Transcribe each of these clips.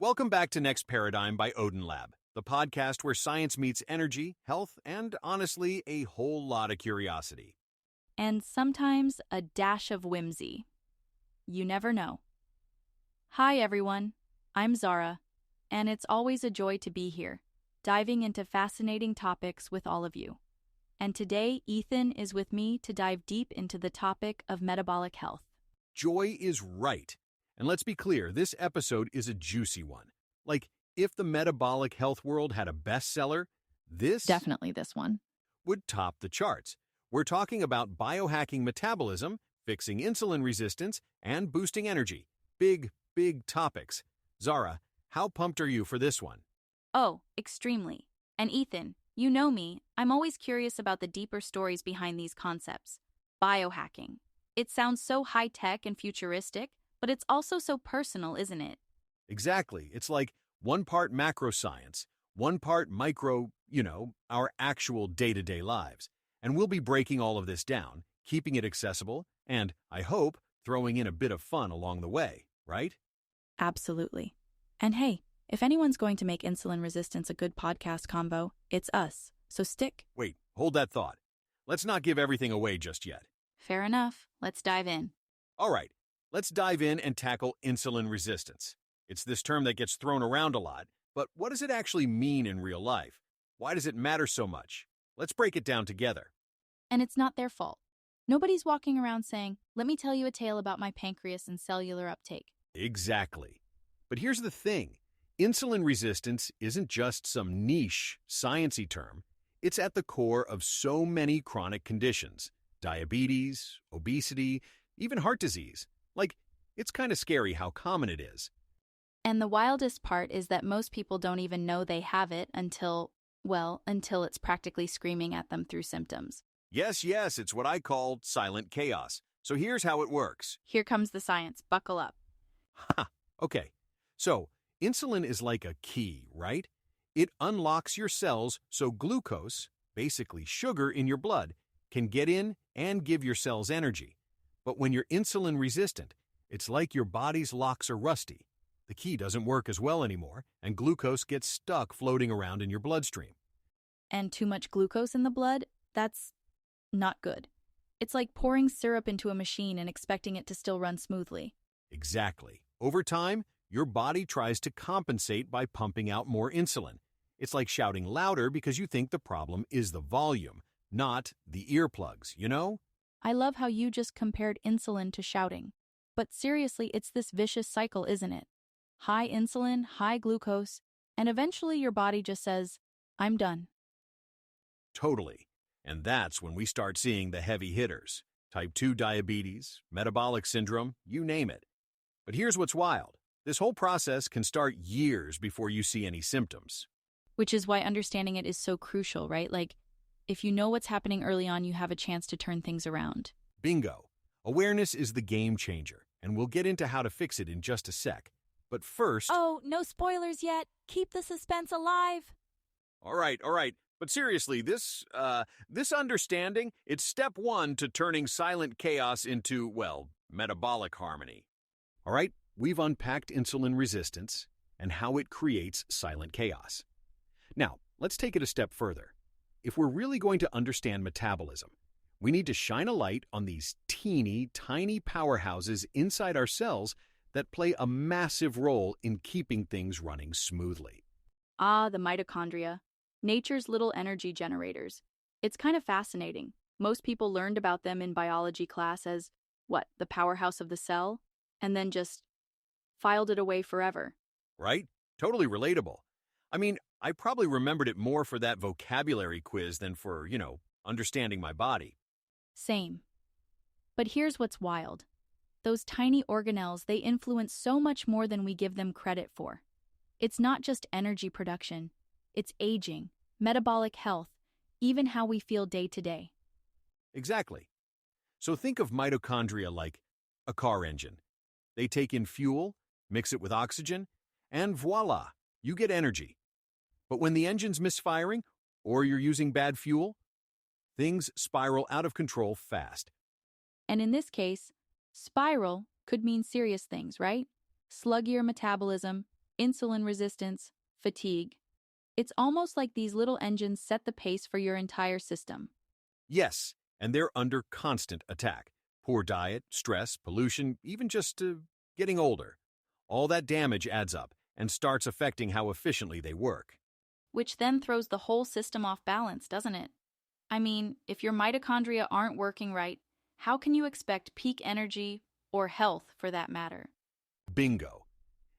Welcome back to Next Paradigm by Odin Lab, the podcast where science meets energy, health, and honestly, a whole lot of curiosity. And sometimes a dash of whimsy. You never know. Hi, everyone. I'm Zara, and it's always a joy to be here, diving into fascinating topics with all of you. And today, Ethan is with me to dive deep into the topic of metabolic health. Joy is right. And let's be clear, this episode is a juicy one. Like, if the metabolic health world had a bestseller, this Definitely this one. would top the charts. We're talking about biohacking metabolism, fixing insulin resistance, and boosting energy. Big, big topics. Zara, how pumped are you for this one? Oh, extremely. And Ethan, you know me, I'm always curious about the deeper stories behind these concepts. Biohacking. It sounds so high-tech and futuristic, but it's also so personal, isn't it? Exactly. It's like one part macro science, one part micro, our actual day-to-day lives. And we'll be breaking all of this down, keeping it accessible, and, I hope, throwing in a bit of fun along the way, right? Absolutely. And hey, if anyone's going to make insulin resistance a good podcast combo, it's us. So stick. Wait, hold that thought. Let's not give everything away just yet. Fair enough. Let's dive in. All right, let's dive in and tackle insulin resistance. It's this term that gets thrown around a lot, but what does it actually mean in real life? Why does it matter so much? Let's break it down together. And it's not their fault. Nobody's walking around saying, let me tell you a tale about my pancreas and cellular uptake. Exactly. But here's the thing. Insulin resistance isn't just some niche, sciencey term. It's at the core of so many chronic conditions. Diabetes, obesity, even heart disease. Like, it's kind of scary how common it is. And the wildest part is that most people don't even know they have it until it's practically screaming at them through symptoms. Yes, it's what I call silent chaos. So here's how it works. Here comes the science. Buckle up. Okay, so insulin is like a key, right? It unlocks your cells so glucose, basically sugar in your blood, can get in and give your cells energy. But when you're insulin resistant, it's like your body's locks are rusty. The key doesn't work as well anymore, and glucose gets stuck floating around in your bloodstream. And too much glucose in the blood? That's not good. It's like pouring syrup into a machine and expecting it to still run smoothly. Exactly. Over time, your body tries to compensate by pumping out more insulin. It's like shouting louder because you think the problem is the volume, not the earplugs, you know? I love how you just compared insulin to shouting. But seriously, it's this vicious cycle, isn't it? High insulin, high glucose, and eventually your body just says, I'm done. Totally. And that's when we start seeing the heavy hitters. Type 2 diabetes, metabolic syndrome, you name it. But here's what's wild. This whole process can start years before you see any symptoms. Which is why understanding it is so crucial, right? Like, if you know what's happening early on, you have a chance to turn things around. Bingo. Awareness is the game changer, and we'll get into how to fix it in just a sec. But first... Oh, no spoilers yet. Keep the suspense alive. All right. But seriously, this understanding, it's step one to turning silent chaos into, metabolic harmony. All right, we've unpacked insulin resistance and how it creates silent chaos. Now, let's take it a step further. If we're really going to understand metabolism, we need to shine a light on these teeny, tiny powerhouses inside our cells that play a massive role in keeping things running smoothly. The mitochondria. Nature's little energy generators. It's kind of fascinating. Most people learned about them in biology class as, the powerhouse of the cell, and then just filed it away forever. Right? Totally relatable. I mean, I probably remembered it more for that vocabulary quiz than for, understanding my body. Same. But here's what's wild. Those tiny organelles, they influence so much more than we give them credit for. It's not just energy production. It's aging, metabolic health, even how we feel day to day. Exactly. So think of mitochondria like a car engine. They take in fuel, mix it with oxygen, and voila, you get energy. But when the engine's misfiring, or you're using bad fuel, things spiral out of control fast. And in this case, spiral could mean serious things, right? Sluggier metabolism, insulin resistance, fatigue. It's almost like these little engines set the pace for your entire system. Yes, and they're under constant attack. Poor diet, stress, pollution, even just getting older. All that damage adds up and starts affecting how efficiently they work. Which then throws the whole system off balance, doesn't it? I mean, if your mitochondria aren't working right, how can you expect peak energy or health for that matter? Bingo.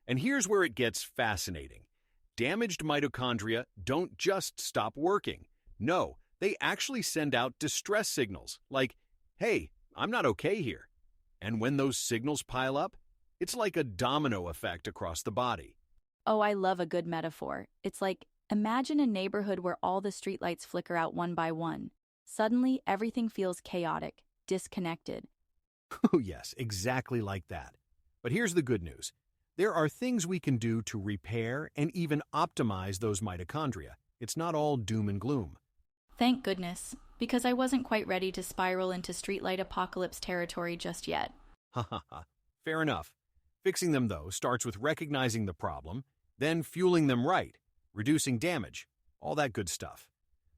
And here's where it gets fascinating. Damaged mitochondria don't just stop working. No, they actually send out distress signals like, hey, I'm not okay here. And when those signals pile up, it's like a domino effect across the body. Oh, I love a good metaphor. It's like, imagine a neighborhood where all the streetlights flicker out one by one. Suddenly, everything feels chaotic, disconnected. Oh, yes, exactly like that. But here's the good news. There are things we can do to repair and even optimize those mitochondria. It's not all doom and gloom. Thank goodness, because I wasn't quite ready to spiral into streetlight apocalypse territory just yet. Ha ha ha. Fair enough. Fixing them, though, starts with recognizing the problem, then fueling them right, reducing damage, all that good stuff.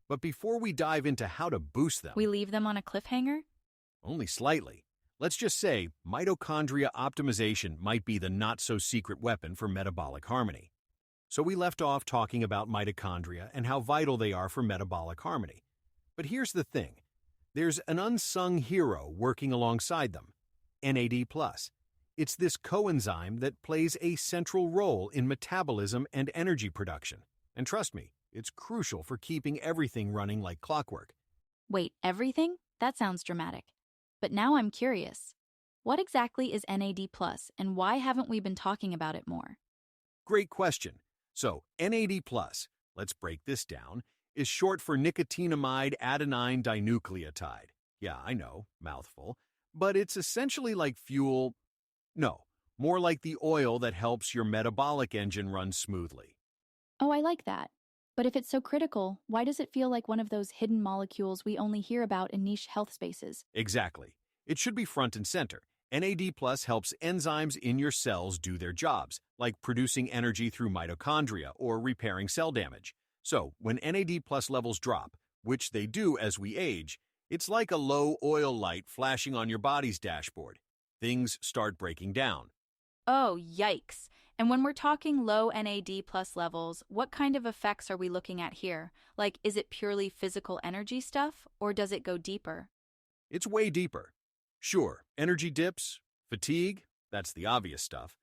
But before we dive into how to boost them, We leave them on a cliffhanger? only slightly, let's just say mitochondria optimization might be the not-so-secret weapon for metabolic harmony. So we left off talking about mitochondria and how vital they are for metabolic harmony. But here's the thing. There's an unsung hero working alongside them, NAD+. It's this coenzyme that plays a central role in metabolism and energy production. And trust me, it's crucial for keeping everything running like clockwork. Wait, everything? That sounds dramatic. But now I'm curious. What exactly is NAD+, and why haven't we been talking about it more? Great question. So, NAD+, let's break this down, is short for nicotinamide adenine dinucleotide. Yeah, I know, mouthful. But it's essentially like fuel. No, more like the oil that helps your metabolic engine run smoothly. Oh, I like that. But if it's so critical, why does it feel like one of those hidden molecules we only hear about in niche health spaces? Exactly. It should be front and center. NAD+ helps enzymes in your cells do their jobs, like producing energy through mitochondria or repairing cell damage. So, when NAD+ levels drop, which they do as we age, it's like a low oil light flashing on your body's dashboard. Things start breaking down. Oh, yikes. And when we're talking low NAD+ levels, what kind of effects are we looking at here? Like, is it purely physical energy stuff, or does it go deeper? It's way deeper. Sure, energy dips, fatigue, that's the obvious stuff.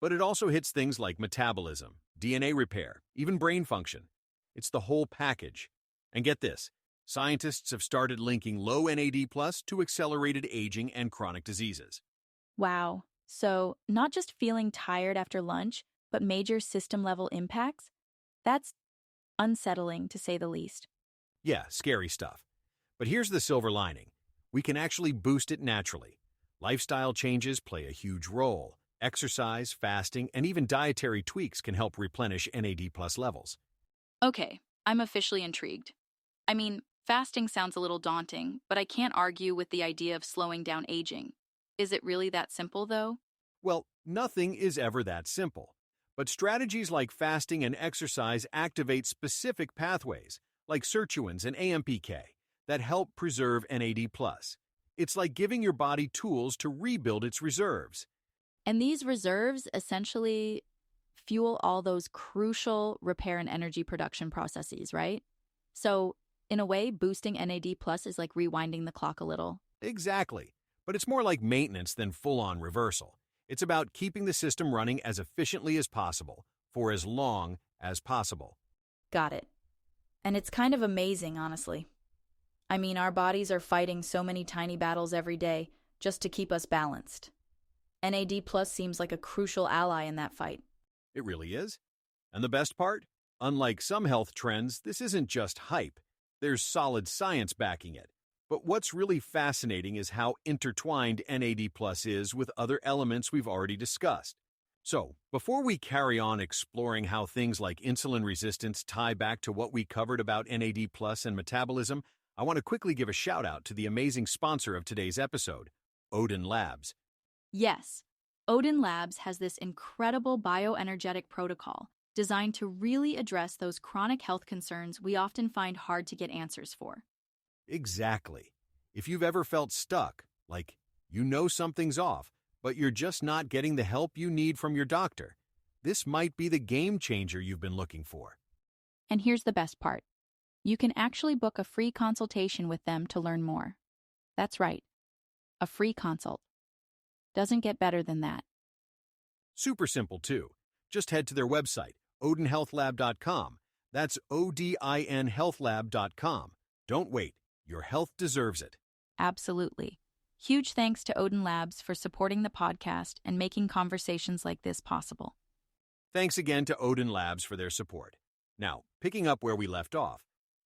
But it also hits things like metabolism, DNA repair, even brain function. It's the whole package. And get this, scientists have started linking low NAD+ to accelerated aging and chronic diseases. Wow. So, not just feeling tired after lunch, but major system-level impacts? That's unsettling, to say the least. Yeah, scary stuff. But here's the silver lining. We can actually boost it naturally. Lifestyle changes play a huge role. Exercise, fasting, and even dietary tweaks can help replenish NAD+ levels. Okay, I'm officially intrigued. I mean, fasting sounds a little daunting, but I can't argue with the idea of slowing down aging. Is it really that simple, though? Well, nothing is ever that simple. But strategies like fasting and exercise activate specific pathways, like sirtuins and AMPK, that help preserve NAD+. It's like giving your body tools to rebuild its reserves. And these reserves essentially fuel all those crucial repair and energy production processes, right? So, in a way, boosting NAD+ is like rewinding the clock a little. Exactly. But it's more like maintenance than full-on reversal. It's about keeping the system running as efficiently as possible, for as long as possible. Got it. And it's kind of amazing, honestly. I mean, our bodies are fighting so many tiny battles every day just to keep us balanced. NAD+ seems like a crucial ally in that fight. It really is. And the best part? Unlike some health trends, this isn't just hype. There's solid science backing it. But what's really fascinating is how intertwined NAD+ is with other elements we've already discussed. So, before we carry on exploring how things like insulin resistance tie back to what we covered about NAD+ and metabolism, I want to quickly give a shout out to the amazing sponsor of today's episode, Odin Labs. Yes, Odin Labs has this incredible bioenergetic protocol designed to really address those chronic health concerns we often find hard to get answers for. Exactly. If you've ever felt stuck, like you know something's off, but you're just not getting the help you need from your doctor, this might be the game changer you've been looking for. And here's the best part. You can actually book a free consultation with them to learn more. That's right, a free consult. Doesn't get better than that. Super simple, too. Just head to their website, odinhealthlab.com. That's ODIN healthlab.com. Don't wait. Your health deserves it. Absolutely. Huge thanks to Odin Labs for supporting the podcast and making conversations like this possible. Thanks again to Odin Labs for their support. Now, picking up where we left off,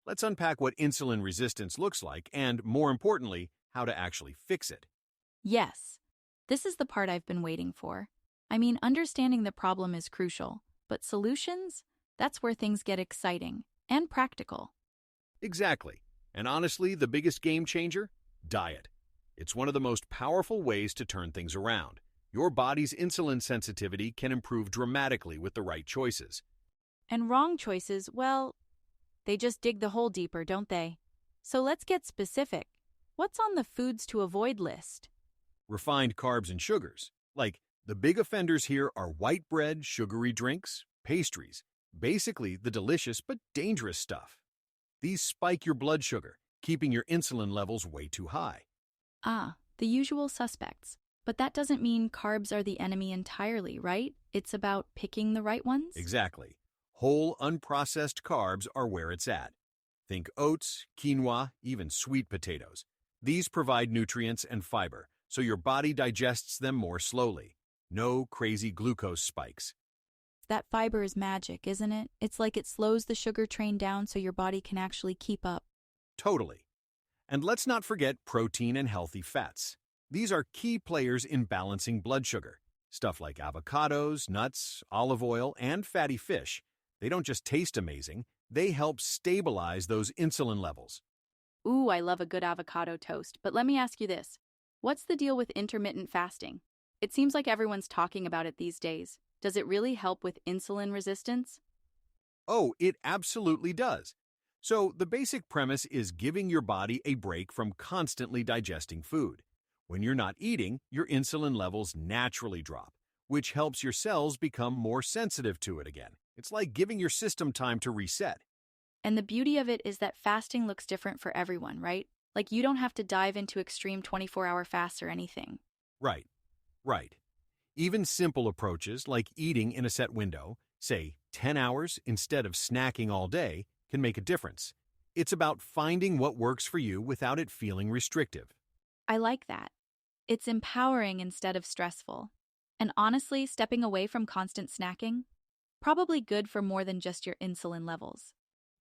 let's unpack what insulin resistance looks like and, more importantly, how to actually fix it. Yes, this is the part I've been waiting for. I mean, understanding the problem is crucial, but solutions? That's where things get exciting and practical. Exactly. And honestly, the biggest game changer? Diet. It's one of the most powerful ways to turn things around. Your body's insulin sensitivity can improve dramatically with the right choices. And wrong choices, well, they just dig the hole deeper, don't they? So let's get specific. What's on the foods to avoid list? Refined carbs and sugars. Like, the big offenders here are white bread, sugary drinks, pastries, basically the delicious but dangerous stuff. These spike your blood sugar, keeping your insulin levels way too high. Ah, the usual suspects. But that doesn't mean carbs are the enemy entirely, right? It's about picking the right ones? Exactly. Whole, unprocessed carbs are where it's at. Think oats, quinoa, even sweet potatoes. These provide nutrients and fiber, so your body digests them more slowly. No crazy glucose spikes. That fiber is magic, isn't it? It's like it slows the sugar train down so your body can actually keep up. Totally. And let's not forget protein and healthy fats. These are key players in balancing blood sugar. Stuff like avocados, nuts, olive oil, and fatty fish. They don't just taste amazing, they help stabilize those insulin levels. Ooh, I love a good avocado toast. But let me ask you this. What's the deal with intermittent fasting? It seems like everyone's talking about it these days. Does it really help with insulin resistance? Oh, it absolutely does. So, the basic premise is giving your body a break from constantly digesting food. When you're not eating, your insulin levels naturally drop, which helps your cells become more sensitive to it again. It's like giving your system time to reset. And the beauty of it is that fasting looks different for everyone, right? Like you don't have to dive into extreme 24-hour fasts or anything. Right. Even simple approaches like eating in a set window, say 10 hours instead of snacking all day, can make a difference. It's about finding what works for you without it feeling restrictive. I like that. It's empowering instead of stressful. And honestly, stepping away from constant snacking, probably good for more than just your insulin levels.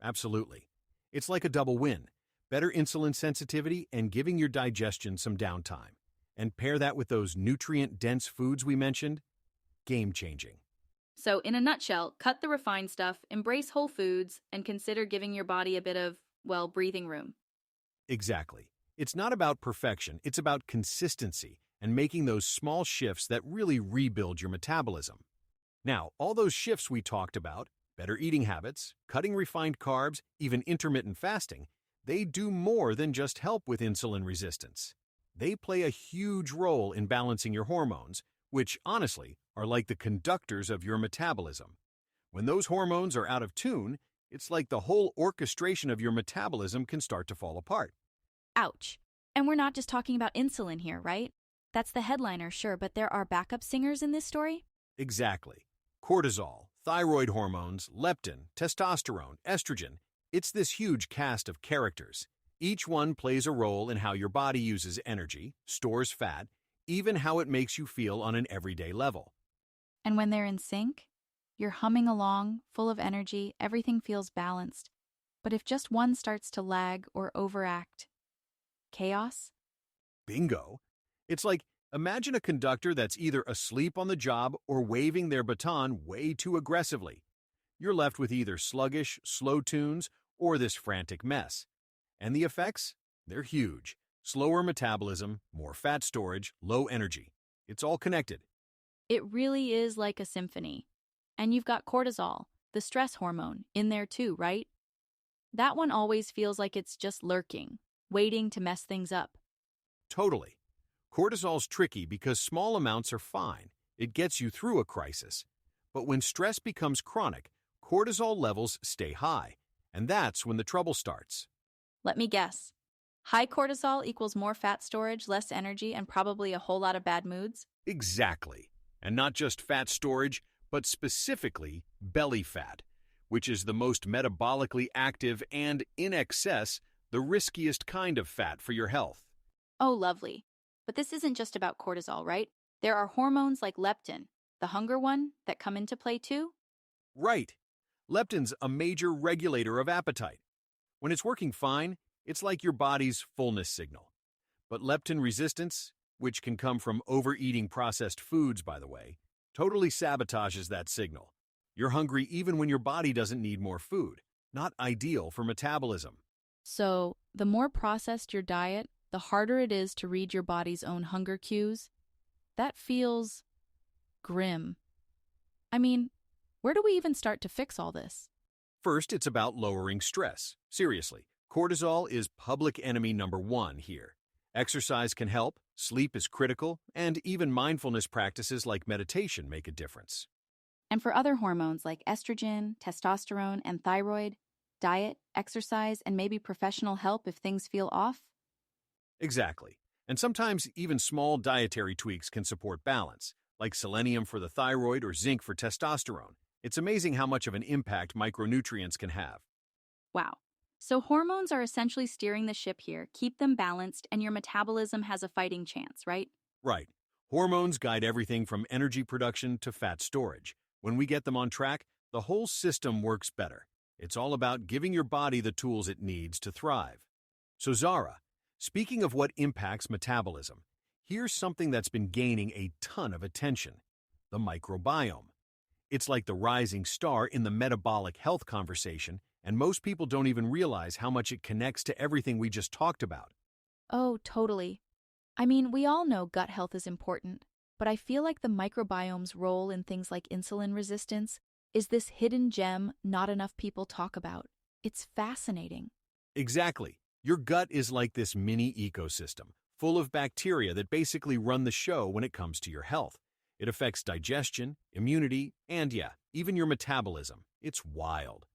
Absolutely. It's like a double win. Better insulin sensitivity and giving your digestion some downtime. And pair that with those nutrient-dense foods we mentioned, game-changing. So, in a nutshell, cut the refined stuff, embrace whole foods, and consider giving your body a bit of, well, breathing room. Exactly. It's not about perfection, it's about consistency and making those small shifts that really rebuild your metabolism. Now, all those shifts we talked about, better eating habits, cutting refined carbs, even intermittent fasting, they do more than just help with insulin resistance. They play a huge role in balancing your hormones, which, honestly, are like the conductors of your metabolism. When those hormones are out of tune, it's like the whole orchestration of your metabolism can start to fall apart. Ouch. And we're not just talking about insulin here, right? That's the headliner, sure, but there are backup singers in this story? Exactly. Cortisol, thyroid hormones, leptin, testosterone, estrogen. It's this huge cast of characters. Each one plays a role in how your body uses energy, stores fat, even how it makes you feel on an everyday level. And when they're in sync, you're humming along, full of energy, everything feels balanced. But if just one starts to lag or overact, chaos? Bingo! It's like, imagine a conductor that's either asleep on the job or waving their baton way too aggressively. You're left with either sluggish, slow tunes or this frantic mess. And the effects? They're huge. Slower metabolism, more fat storage, low energy. It's all connected. It really is like a symphony. And you've got cortisol, the stress hormone, in there too, right? That one always feels like it's just lurking, waiting to mess things up. Totally. Cortisol's tricky because small amounts are fine. It gets you through a crisis. But when stress becomes chronic, cortisol levels stay high, and that's when the trouble starts. Let me guess. High cortisol equals more fat storage, less energy, and probably a whole lot of bad moods? Exactly. And not just fat storage, but specifically belly fat, which is the most metabolically active and, in excess, the riskiest kind of fat for your health. Oh, lovely. But this isn't just about cortisol, right? There are hormones like leptin, the hunger one, that come into play too? Right. Leptin's a major regulator of appetite. When it's working fine, it's like your body's fullness signal. But leptin resistance, which can come from overeating processed foods, by the way, totally sabotages that signal. You're hungry even when your body doesn't need more food. Not ideal for metabolism. So, the more processed your diet, the harder it is to read your body's own hunger cues. That feels grim. I mean, where do we even start to fix all this? First, it's about lowering stress. Seriously, cortisol is public enemy number one here. Exercise can help, sleep is critical, and even mindfulness practices like meditation make a difference. And for other hormones like estrogen, testosterone, and thyroid, diet, exercise, and maybe professional help if things feel off? Exactly. And sometimes even small dietary tweaks can support balance, like selenium for the thyroid or zinc for testosterone. It's amazing how much of an impact micronutrients can have. Wow. So hormones are essentially steering the ship here, keep them balanced, and your metabolism has a fighting chance, right? Right. Hormones guide everything from energy production to fat storage. When we get them on track, the whole system works better. It's all about giving your body the tools it needs to thrive. So Zara, speaking of what impacts metabolism, here's something that's been gaining a ton of attention: the microbiome. It's like the rising star in the metabolic health conversation, and most people don't even realize how much it connects to everything we just talked about. Oh, totally. I mean, we all know gut health is important, but I feel like the microbiome's role in things like insulin resistance is this hidden gem not enough people talk about. It's fascinating. Exactly. Your gut is like this mini ecosystem, full of bacteria that basically run the show when it comes to your health. It affects digestion, immunity, and even your metabolism. It's wild.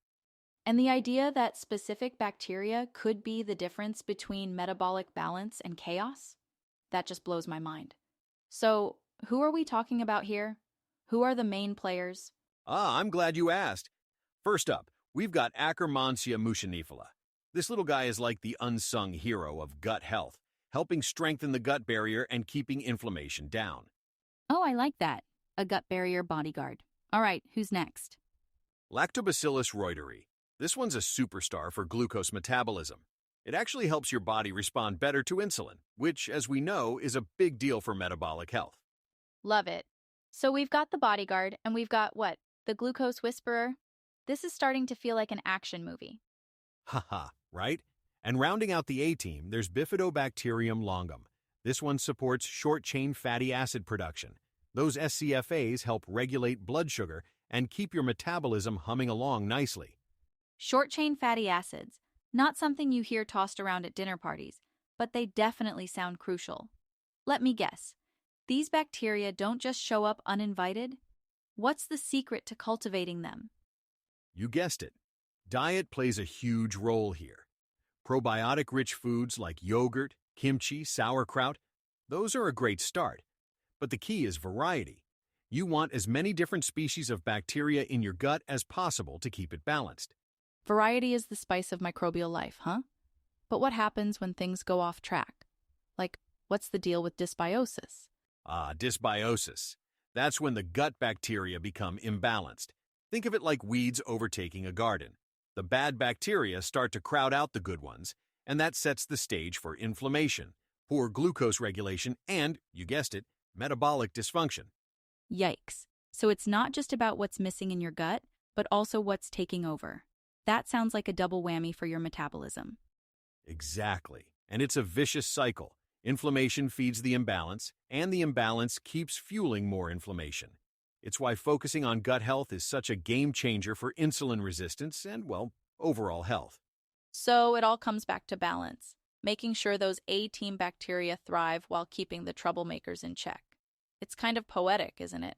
And the idea that specific bacteria could be the difference between metabolic balance and chaos? That just blows my mind. So, who are we talking about here? Who are the main players? I'm glad you asked. First up, we've got Akkermansia muscinifera. This little guy is like the unsung hero of gut health, helping strengthen the gut barrier and keeping inflammation down. Oh, I like that. A gut barrier bodyguard. All right, who's next? Lactobacillus reuteri. This one's a superstar for glucose metabolism. It actually helps your body respond better to insulin, which, as we know, is a big deal for metabolic health. Love it. So we've got the bodyguard, and we've got what? The glucose whisperer? This is starting to feel like an action movie. Haha, right? And rounding out the A-team, there's Bifidobacterium longum. This one supports short-chain fatty acid production. Those SCFAs help regulate blood sugar and keep your metabolism humming along nicely. Short-chain fatty acids. Not something you hear tossed around at dinner parties, but they definitely sound crucial. Let me guess. These bacteria don't just show up uninvited? What's the secret to cultivating them? You guessed it. Diet plays a huge role here. Probiotic-rich foods like yogurt, kimchi, sauerkraut, those are a great start. But the key is variety. You want as many different species of bacteria in your gut as possible to keep it balanced. Variety is the spice of microbial life, huh? But what happens when things go off track? Like, what's the deal with dysbiosis? Dysbiosis. That's when the gut bacteria become imbalanced. Think of it like weeds overtaking a garden. The bad bacteria start to crowd out the good ones, and that sets the stage for inflammation, poor glucose regulation, and, you guessed it, metabolic dysfunction. Yikes. So it's not just about what's missing in your gut, but also what's taking over. That sounds like a double whammy for your metabolism. Exactly. And it's a vicious cycle. Inflammation feeds the imbalance, and the imbalance keeps fueling more inflammation. It's why focusing on gut health is such a game changer for insulin resistance and, well, overall health. So it all comes back to balance, making sure those A-team bacteria thrive while keeping the troublemakers in check. It's kind of poetic, isn't it?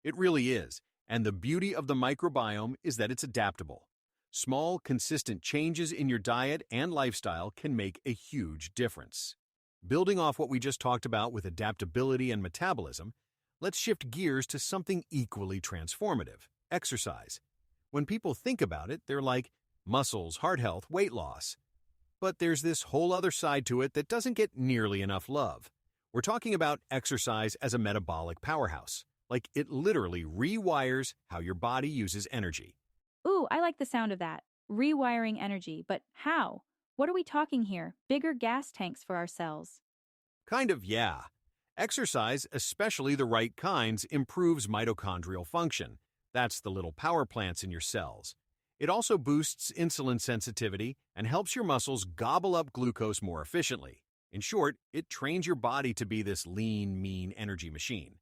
It really is, and the beauty of the microbiome is that it's adaptable. Small, consistent changes in your diet and lifestyle can make a huge difference. Building off what we just talked about with adaptability and metabolism, let's shift gears to something equally transformative: exercise. When people think about it, they're like muscles, heart health, weight loss. But there's this whole other side to it that doesn't get nearly enough love. We're talking about exercise as a metabolic powerhouse. Like, it literally rewires how your body uses energy. Ooh, I like the sound of that. Rewiring energy, but how? What are we talking here? Bigger gas tanks for our cells. Kind of, yeah. Exercise, especially the right kinds, improves mitochondrial function. That's the little power plants in your cells. It also boosts insulin sensitivity and helps your muscles gobble up glucose more efficiently. In short, it trains your body to be this lean, mean energy machine.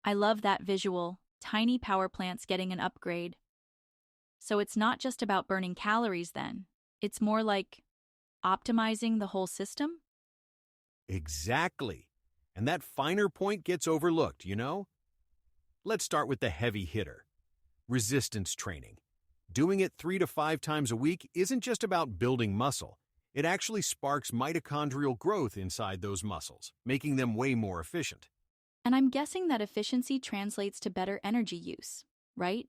I love that visual. Tiny power plants getting an upgrade. So it's not just about burning calories then. It's more like optimizing the whole system? Exactly. And that finer point gets overlooked, you know? Let's start with the heavy hitter: resistance training. Doing it 3 to 5 times a week isn't just about building muscle. It actually sparks mitochondrial growth inside those muscles, making them way more efficient. And I'm guessing that efficiency translates to better energy use, right?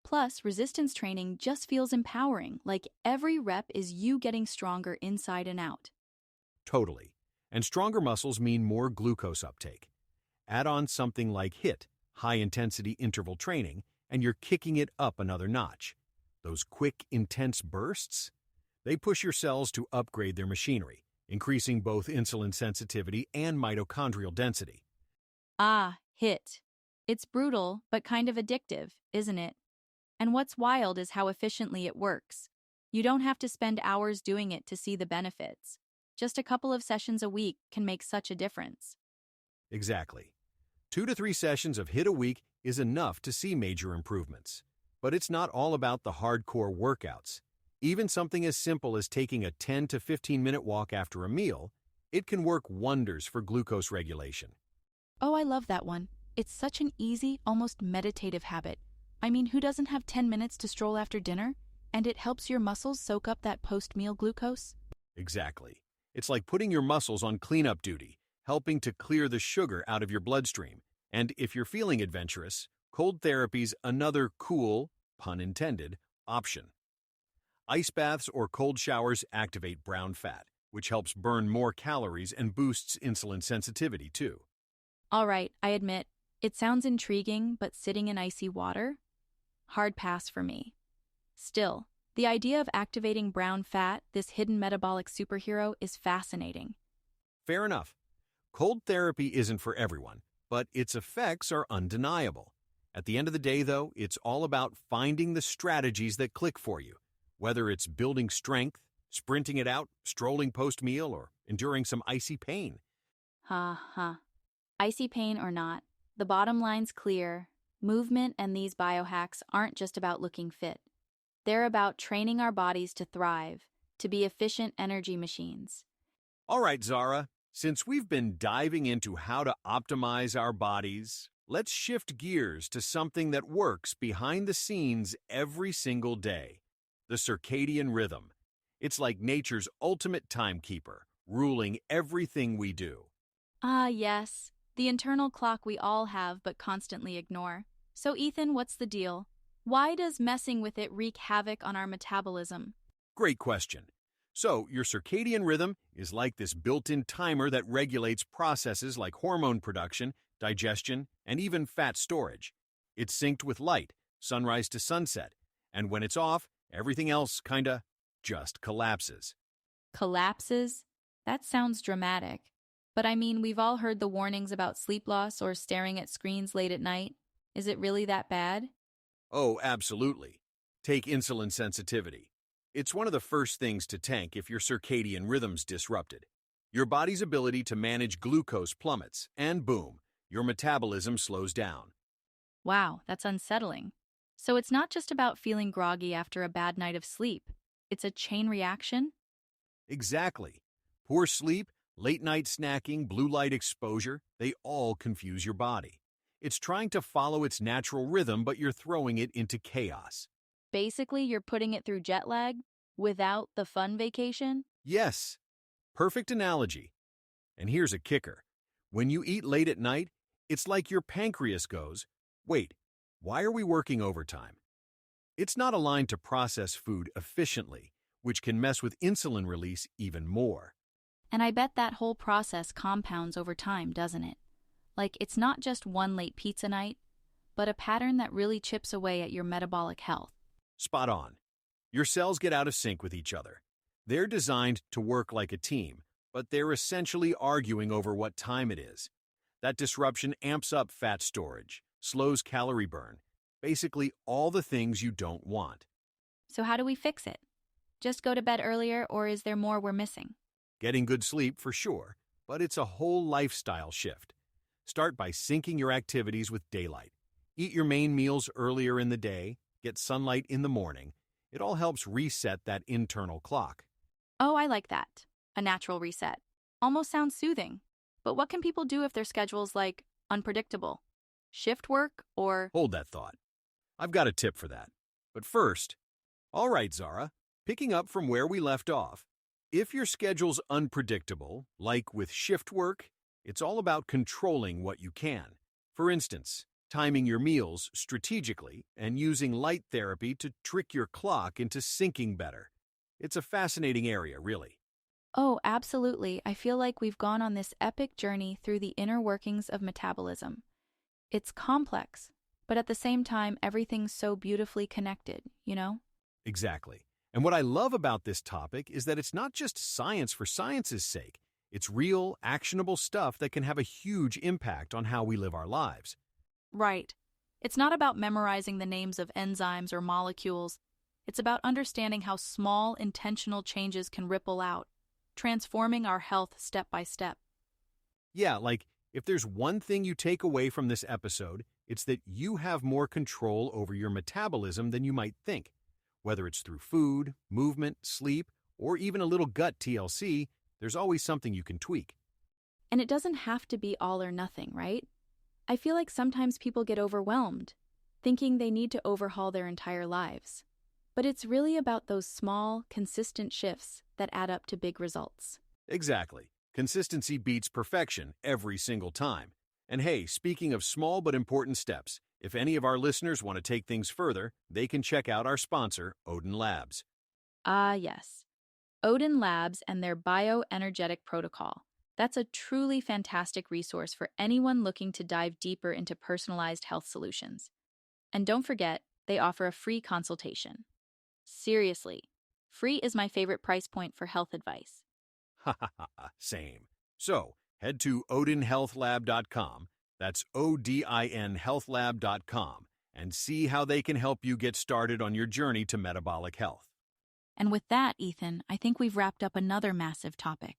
Plus, resistance training just feels empowering, like every rep is you getting stronger inside and out. Totally. And stronger muscles mean more glucose uptake. Add on something like HIIT, high-intensity interval training, and you're kicking it up another notch. Those quick, intense bursts? They push your cells to upgrade their machinery, increasing both insulin sensitivity and mitochondrial density. Ah, HIIT. It's brutal, but kind of addictive, isn't it? And what's wild is how efficiently it works. You don't have to spend hours doing it to see the benefits. Just a couple of sessions a week can make such a difference. Exactly. 2 to 3 sessions of HIIT a week is enough to see major improvements. But it's not all about the hardcore workouts. Even something as simple as taking a 10 to 15-minute walk after a meal, it can work wonders for glucose regulation. Oh, I love that one. It's such an easy, almost meditative habit. I mean, who doesn't have 10 minutes to stroll after dinner? And it helps your muscles soak up that post-meal glucose? Exactly. It's like putting your muscles on cleanup duty, helping to clear the sugar out of your bloodstream. And if you're feeling adventurous, cold therapy's another cool, pun intended, option. Ice baths or cold showers activate brown fat, which helps burn more calories and boosts insulin sensitivity too. All right, I admit, it sounds intriguing, but sitting in icy water? Hard pass for me. Still, the idea of activating brown fat, this hidden metabolic superhero, is fascinating. Fair enough. Cold therapy isn't for everyone, but its effects are undeniable. At the end of the day, though, it's all about finding the strategies that click for you, whether it's building strength, sprinting it out, strolling post-meal, or enduring some icy pain. Ha ha. Icy pain or not, the bottom line's clear. Movement and these biohacks aren't just about looking fit. They're about training our bodies to thrive, to be efficient energy machines. All right, Zara, since we've been diving into how to optimize our bodies, let's shift gears to something that works behind the scenes every single day: the circadian rhythm. It's like nature's ultimate timekeeper, ruling everything we do. Ah, yes, the internal clock we all have but constantly ignore. So, Ethan, what's the deal? Why does messing with it wreak havoc on our metabolism? Great question. So, your circadian rhythm is like this built-in timer that regulates processes like hormone production, digestion, and even fat storage. It's synced with light, sunrise to sunset, and when it's off, everything else kinda just collapses. Collapses? That sounds dramatic. But I mean, we've all heard the warnings about sleep loss or staring at screens late at night. Is it really that bad? Oh, absolutely. Take insulin sensitivity. It's one of the first things to tank if your circadian rhythm's disrupted. Your body's ability to manage glucose plummets, and boom, your metabolism slows down. Wow, that's unsettling. So it's not just about feeling groggy after a bad night of sleep. It's a chain reaction? Exactly. Poor sleep, late-night snacking, blue light exposure, they all confuse your body. It's trying to follow its natural rhythm, but you're throwing it into chaos. Basically, you're putting it through jet lag without the fun vacation? Yes, perfect analogy. And here's a kicker. When you eat late at night, it's like your pancreas goes, wait, why are we working overtime? It's not aligned to process food efficiently, which can mess with insulin release even more. And I bet that whole process compounds over time, doesn't it? Like, it's not just one late pizza night, but a pattern that really chips away at your metabolic health. Spot on. Your cells get out of sync with each other. They're designed to work like a team, but they're essentially arguing over what time it is. That disruption amps up fat storage, slows calorie burn, basically all the things you don't want. So how do we fix it? Just go to bed earlier, or is there more we're missing? Getting good sleep for sure, but it's a whole lifestyle shift. Start by syncing your activities with daylight. Eat your main meals earlier in the day, get sunlight in the morning. It all helps reset that internal clock. Oh, I like that. A natural reset. Almost sounds soothing. But what can people do if their schedule's, like, unpredictable? Shift work or... Hold that thought. I've got a tip for that. But first, all right, Zara, picking up from where we left off, if your schedule's unpredictable, like with shift work, it's all about controlling what you can. For instance, timing your meals strategically and using light therapy to trick your clock into syncing better. It's a fascinating area, really. Oh, absolutely. I feel like we've gone on this epic journey through the inner workings of metabolism. It's complex, but at the same time, everything's so beautifully connected, you know? Exactly. And what I love about this topic is that it's not just science for science's sake. It's real, actionable stuff that can have a huge impact on how we live our lives. Right. It's not about memorizing the names of enzymes or molecules. It's about understanding how small, intentional changes can ripple out, transforming our health step by step. Yeah, like, if there's one thing you take away from this episode, it's that you have more control over your metabolism than you might think. Whether it's through food, movement, sleep, or even a little gut TLC, there's always something you can tweak. And it doesn't have to be all or nothing, right? I feel like sometimes people get overwhelmed, thinking they need to overhaul their entire lives. But it's really about those small, consistent shifts that add up to big results. Exactly. Consistency beats perfection every single time. And hey, speaking of small but important steps, if any of our listeners want to take things further, they can check out our sponsor, Odin Labs. Ah, yes. Odin Labs and their bioenergetic protocol. That's a truly fantastic resource for anyone looking to dive deeper into personalized health solutions. And don't forget, they offer a free consultation. Seriously, free is my favorite price point for health advice. Ha ha ha, same. So, head to odinhealthlab.com, that's ODIN healthlab.com, and see how they can help you get started on your journey to metabolic health. And with that, Ethan, I think we've wrapped up another massive topic.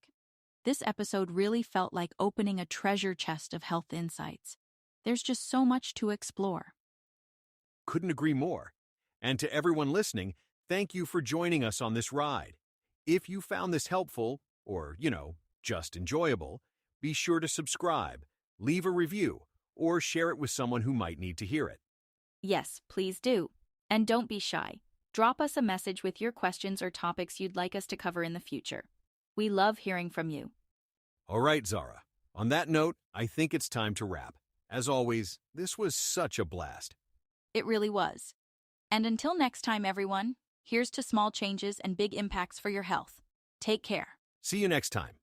This episode really felt like opening a treasure chest of health insights. There's just so much to explore. Couldn't agree more. And to everyone listening, thank you for joining us on this ride. If you found this helpful, or, just enjoyable, be sure to subscribe, leave a review, or share it with someone who might need to hear it. Yes, please do. And don't be shy. Drop us a message with your questions or topics you'd like us to cover in the future. We love hearing from you. All right, Zara. On that note, I think it's time to wrap. As always, this was such a blast. It really was. And until next time, everyone, here's to small changes and big impacts for your health. Take care. See you next time.